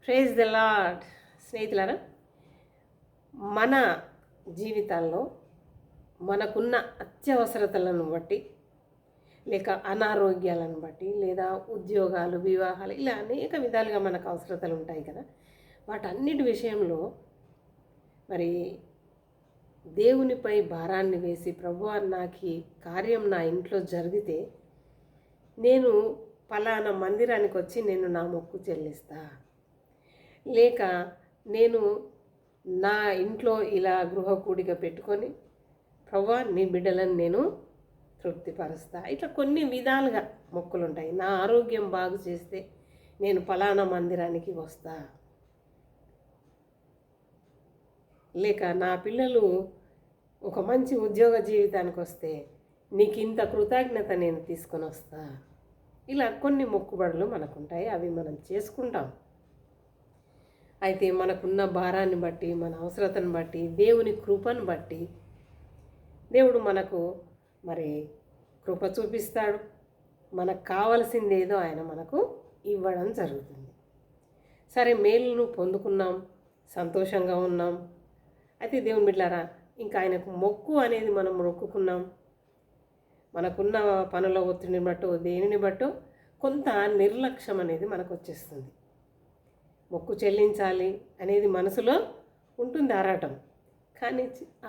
Praise the lord. స్నేహితులారా, మన జీవితాల్లో మనకున్న అత్యవసరతలను బట్టి, లేక అనారోగ్యాలను బట్టి, లేదా ఉద్యోగాలు, వివాహాలు, ఇలా అనేక విధాలుగా మనకు అవసరతలు ఉంటాయి కదా. వాటన్నిటి విషయంలో మరి దేవునిపై భారాన్ని వేసి, ప్రభువా నాకు ఈ కార్యం నా ఇంట్లో జరిగితే నేను పలానా మందిరానికి వచ్చి నేను నా మొక్కు చెల్లిస్తా, లేక నేను నా ఇంట్లో ఇలా గృహ కూడిక పెట్టుకొని ప్రభువా నీ బిడ్డలను నేను తృప్తిపరుస్తా, ఇట్లా కొన్ని విధాలుగా మొక్కులు ఉంటాయి. నా ఆరోగ్యం బాగు చేస్తే నేను పలానా మందిరానికి వస్తా, లేక నా పిల్లలు ఒక మంచి ఉద్యోగ జీవితానికి వస్తే నీకు ఇంత కృతజ్ఞత నేను తీసుకొని వస్తా. ఇలా కొన్ని మొక్కుబడులు మనకుంటాయి, అవి మనం చేసుకుంటాం. అయితే మనకున్న భారాన్ని బట్టి, మన అవసరతను బట్టి, దేవుని కృపను బట్టి దేవుడు మనకు మరి కృప చూపిస్తాడు. మనకు కావలసిందేదో ఆయన మనకు ఇవ్వడం జరుగుతుంది. సరే, మేలును పొందుకున్నాం, సంతోషంగా ఉన్నాం. అయితే దేవుని బిడ్డలారా, ఇంకా ఆయనకు మొక్కు అనేది మనం మొక్కుకున్నాం. మనకున్న పనుల ఒత్తిడిని బట్టో దేనిని బట్టో కొంత నిర్లక్ష్యం అనేది మనకు వచ్చేస్తుంది. మొక్కు చెల్లించాలి అనేది మనసులో ఉంటుంది ఆరాటం, కానీ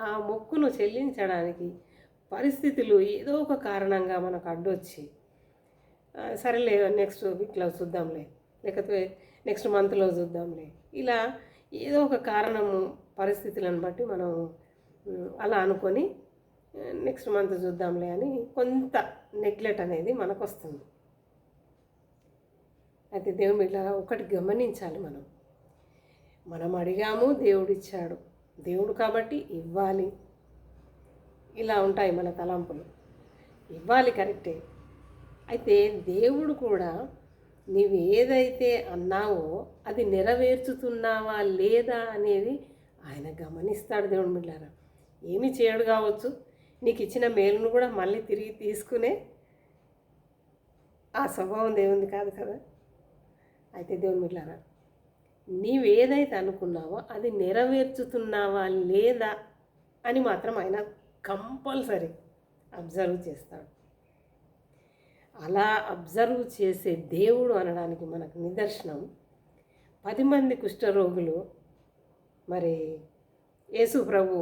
ఆ మొక్కును చెల్లించడానికి పరిస్థితులు ఏదో ఒక కారణంగా మనకు అడ్డొచ్చి సరేలే నెక్స్ట్ వీక్లో చూద్దాంలే, లేకపోతే నెక్స్ట్ మంత్లో చూద్దాంలే, ఇలా ఏదో ఒక కారణము పరిస్థితులను బట్టి మనం అలా అనుకొని నెక్స్ట్ మంత్ చూద్దాంలే అని కొంత నెగ్లెక్ట్ అనేది మనకు వస్తుంది. అయితే దేవుని ఇలా ఒకటి గమనించాలి, మనం అడిగాము, దేవుడు ఇచ్చాడు, దేవుడు కాబట్టి ఇవ్వాలి. ఇలా ఉంటాయి మన తలంపులు. ఇవ్వాలి, కరెక్టే. అయితే దేవుడు కూడా నీవు ఏదైతే అన్నావో అది నెరవేర్చుతున్నావా లేదా అనేది ఆయన గమనిస్తాడు. దేవుని బిడ్డలారా, ఏమి చేయడు కావచ్చు, నీకు ఇచ్చిన మేలును కూడా మళ్ళీ తిరిగి తీసుకునే ఆ స్వభావం దేవుంది కాదు కదా. అయితే దేవుని బిడ్డలారా, నీవేదైతే అనుకున్నావో అది నెరవేర్చుతున్నావా లేదా అని మాత్రం ఆయన కంపల్సరీ అబ్జర్వ్ చేస్తాడు. అలా అబ్జర్వ్ చేసే దేవుడు అనడానికి మనకు నిదర్శనం 10 మంది కుష్ఠరోగులు మరి యేసు ప్రభు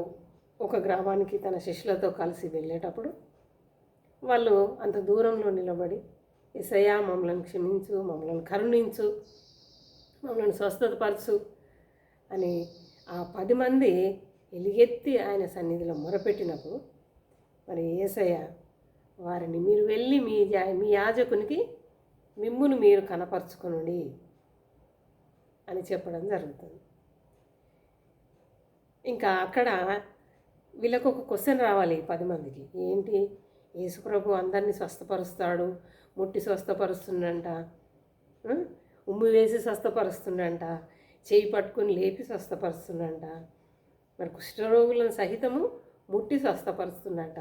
ఒక గ్రామానికి తన శిష్యులతో కలిసి వెళ్ళేటప్పుడు వాళ్ళు అంత దూరంలో నిలబడి, యేసయ్యా మమ్మల్ని క్షమించు, మమ్మల్ని కరుణించు, మమ్మల్ని స్వస్థతపరచు అని ఆ 10 మంది ఎలుగెత్తి ఆయన సన్నిధిలో మొరపెట్టినప్పుడు మరి యేసయ్య వారిని మీరు వెళ్ళి మీ యాజకునికి మిమ్మును మీరు కనపరుచుకొనుడి అని చెప్పడం జరుగుతుంది. ఇంకా అక్కడ వీళ్ళకు ఒక క్వశ్చన్ రావాలి 10 మందికి. ఏంటి, యేసుప్రభు అందరినీ స్వస్థపరుస్తాడు, ముట్టి స్వస్థపరుస్తుండంట, ఉమ్మి వేసి స్వస్థపరుస్తుండంట, చేయి పట్టుకుని లేపి స్వస్థపరుస్తుండంట, మరి కుష్ఠరోగులను సహితము ముట్టి స్వస్థపరుస్తుండట.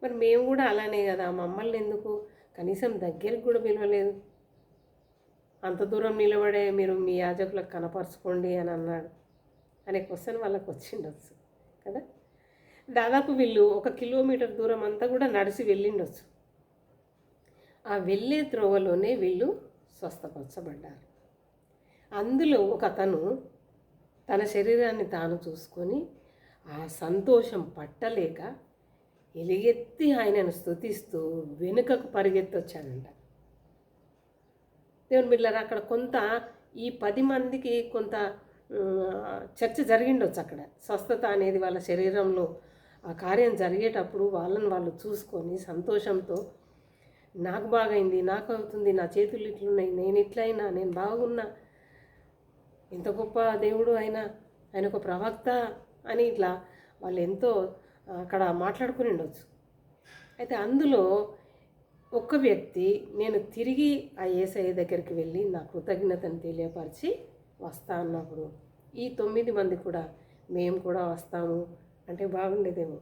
మరి మేము కూడా అలానే కదా, మమ్మల్ని ఎందుకు కనీసం దగ్గరికి కూడా పిలవలేదు, అంత దూరం నిలబడే మీరు మీ యాజకులకు కనపరుచుకోండి అని అన్నాడు అనే క్వశ్చన్ వాళ్ళకు వచ్చిండొచ్చు కదా. దాదాపు వీళ్ళు 1 కిలోమీటర్ దూరం అంతా కూడా నడిచి వెళ్ళిండొచ్చు. ఆ వెళ్ళే త్రోవలోనే వీళ్ళు స్వస్థపరచబడ్డారు. అందులో ఒక అతను తన శరీరాన్ని తాను చూసుకొని ఆ సంతోషం పట్టలేక ఎలుగెత్తి ఆయనను స్తుతిస్తూ వెనుకకు పరిగెత్తొచ్చాడంట. దేవుని బిడ్డలారా, అక్కడ కొంత ఈ 10 మందికి కొంత చర్చ జరిగిండొచ్చు. అక్కడ స్వస్థత అనేది వాళ్ళ శరీరంలో ఆ కార్యం జరిగేటప్పుడు వాళ్ళని వాళ్ళు చూసుకొని సంతోషంతో నాకు బాగైంది, నాకు అవుతుంది, నా చేతులు ఇట్లున్నాయి, నేను ఇట్లయినా, నేను బాగున్నా, ఎంత గొప్ప దేవుడు ఆయన ఒక ప్రవక్త అని ఇట్లా వాళ్ళు ఎంతో అక్కడ మాట్లాడుకుని ఉండొచ్చు. అయితే అందులో ఒక్క వ్యక్తి నేను తిరిగి ఆ యేసయ్య దగ్గరికి వెళ్ళి నా కృతజ్ఞతను తెలియపరిచి వస్తా అన్నప్పుడు ఈ 9 మంది కూడా మేము కూడా వస్తాము అంటే బాగుండేదేమో.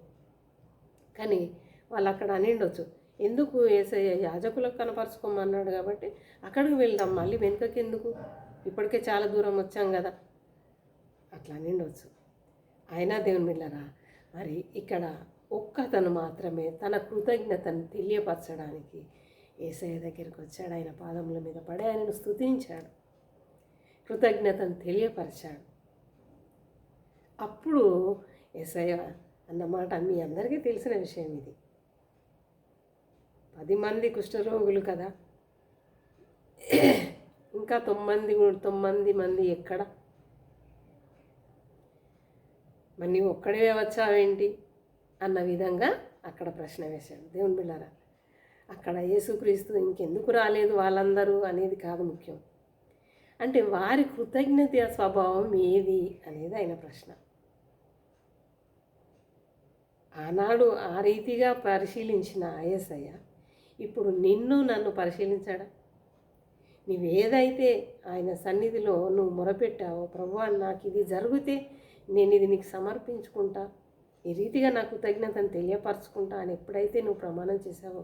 కానీ వాళ్ళు అక్కడ అనిండొచ్చు, ఎందుకు యేసయ్య యాజకులకు కనపరుచుకోమన్నాడు కాబట్టి అక్కడికి వెళ్దాం, మళ్ళీ వెనుకకి ఎందుకు ఇప్పటికే చాలా దూరం వచ్చాం కదా, అట్లా నిండొచ్చు. అయినా దేవుని బిడ్డలారా, మరి ఇక్కడ ఒక్కతను మాత్రమే తన కృతజ్ఞతను తెలియపరచడానికి యేసయ్య దగ్గరికి వచ్చాడు. ఆయన పాదముల మీద పడి ఆయనను స్తుతించాడు, కృతజ్ఞతను తెలియపరిచాడు. అప్పుడు యేసయ్య అన్నమాట మీ అందరికీ తెలిసిన విషయం ఇది. 10 మంది కుష్ఠరోగులు కదా, ఇంకా 9 మంది ఎక్కడ? మరి నీవు ఒక్కడే వచ్చావేంటి అన్న విధంగా అక్కడ ప్రశ్న వేశాడు. దేవుని బిడ్డలారా, అక్కడ యేసుక్రీస్తు ఇంకెందుకు రాలేదు వాళ్ళందరూ అనేది కాదు ముఖ్యం. అంటే వారి కృతజ్ఞత స్వభావం ఏది అనేది ఆయన ప్రశ్న. ఆనాడు ఆ రీతిగా పరిశీలించిన యేసయ్య ఇప్పుడు నిన్ను నన్ను పరిశీలించాడా? నీవేదైతే ఆయన సన్నిధిలో నువ్వు మొరపెట్టావో, ప్రభువా నాకు ఇది జరిగితే నేను ఇది నీకు సమర్పించుకుంటా, ఈ రీతిగా నా కృతజ్ఞతను తెలియపరచుకుంటా అని ఎప్పుడైతే నువ్వు ప్రమాణం చేశావో,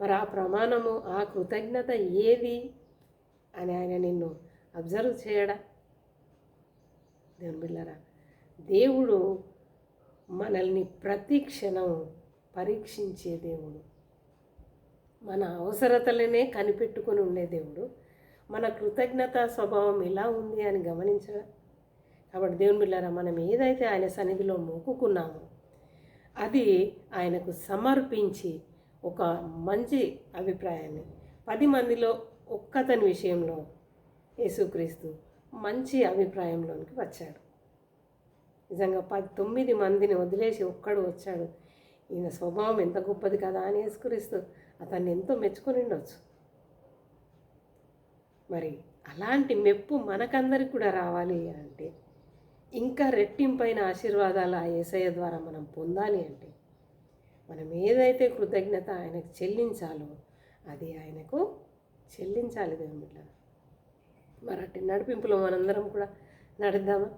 మరి ఆ ప్రమాణము ఆ కృతజ్ఞత ఏది అని ఆయన నిన్ను అబ్జర్వ్ చేయడా? దేవుని బిడ్డలారా, దేవుడు మనల్ని ప్రతి క్షణం పరీక్షించే దేవుడు, మన అవసరతలనే కనిపెట్టుకొని ఉండే దేవుడు, మన కృతజ్ఞత స్వభావం ఎలా ఉంది అని గమనించడా? కాబట్టి దేవుని బిడ్డలారా, మనం ఏదైతే ఆయన సన్నిధిలో మొక్కుకున్నామో అది ఆయనకు సమర్పించి ఒక మంచి అభిప్రాయాన్ని 10 మందిలో ఒక్కతని విషయంలో యేసుక్రీస్తు మంచి అభిప్రాయంలోనికి వచ్చాడు. నిజంగా 9 మందిని వదిలేసి ఒక్కడు వచ్చాడు. ఈయన స్వభావం ఎంత గొప్పది కదా అని యేసుక్రీస్తు అతన్ని ఎంతో మెచ్చుకొని ఉండొచ్చు. మరి అలాంటి మెప్పు మనకందరికి కూడా రావాలి అంటే, ఇంకా రెట్టింపైన ఆశీర్వాదాలు ఆ యేసయ్య ద్వారా మనం పొందాలి అంటే, మనం ఏదైతే కృతజ్ఞత ఆయనకు చెల్లించాలో అది ఆయనకు చెల్లించాలి. దేవుని బిడ్డలారా, మరి అట్టి నడిపింపులో మనందరం కూడా నడుద్దామా?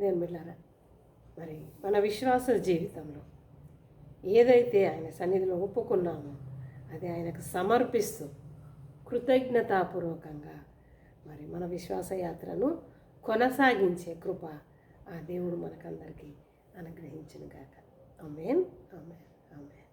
దేవుని బిడ్డలారా, మరి మన విశ్వాస జీవితంలో ఏదైతే ఆయన సన్నిధిలో ఒప్పుకున్నామో అది ఆయనకు సమర్పిస్తూ కృతజ్ఞతాపూర్వకంగా మరి మన విశ్వాస యాత్రను కొనసాగించే కృప ఆ దేవుడు మనకందరికీ అనుగ్రహించును గాక. ఆమేన్, ఆమేన్, ఆమేన్.